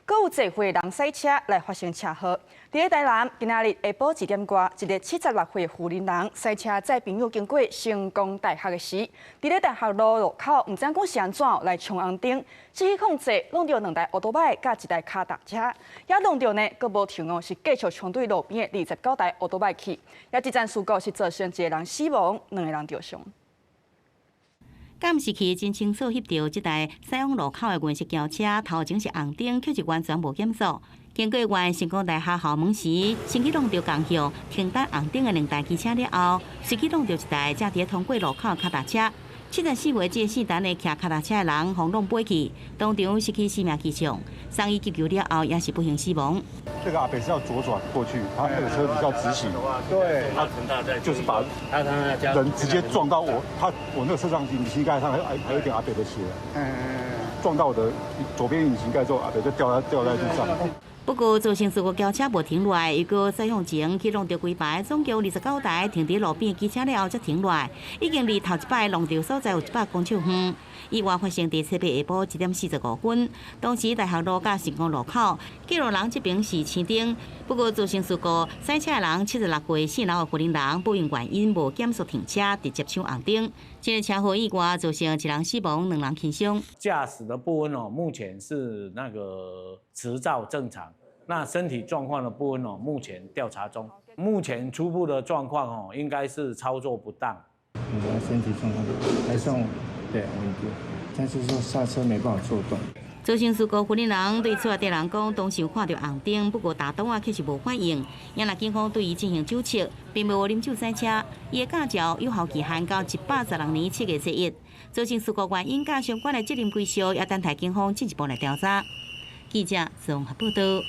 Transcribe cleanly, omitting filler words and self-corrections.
阁有侪岁人赛车来发生车祸。伫台南，今仔日下晡1点多，一个76岁妇人人赛车载朋友经过成功大学的时，伫咧大学路口，唔知讲是安怎来冲红灯，失去控制，弄到2台奥多摆甲1台脚踏车，也弄到呢，阁无停哦，是继续冲对路边的29台奥多摆去。也这件事故是造成1个人死亡，2个人受伤。监视器真清楚翕到这台驶往路口的nguyên色轿车，头前是红灯，却是完全无减速。经过原成功大厦校门时，先去弄到共向停等红灯的2台机车了后，随去弄到1台正伫通过路口的脚踏车。74岁这4单的骑脚踏车的人，轰弄飞去，当场失去生命迹象。送医急救了后，也是不幸死亡。这个阿北是要左转过去，他那个车子是要直行，对，就是把人直接撞到我那个车上引擎盖上还有一点阿北的血，撞到我的左边引擎盖之后，阿北就掉在地上。不过，造成事故轿车无停落来，又搁驶向前去弄到规排，总共29台停伫路边的机车了后才停落来，已经离头一摆弄到所在有100公尺远。意外发生伫七八下晡1点45分，当时大学路甲成功路口，记录人这边是青灯。不过造成事故，赛车的人76岁姓刘的妇人人，不因原因无减速停车，直接抢红灯。这个车祸意外造成1人死亡，2人轻伤。驾驶的部分目前是那个执照正常。那身体状况的部分目前调查中。目前初步的状况应该是操作不当。我的身体状况还算对稳定，但是说刹车没办法做动。造成事故妇人人对厝内人讲，当时有看到红灯，不过打灯却是无反应。因来警方对伊进行酒测，并无饮酒赛车，伊的驾照有效期限到116年7月1日。造成事故原因甲相关的责任归属，也等待警方进一步来调查。记者综合报道。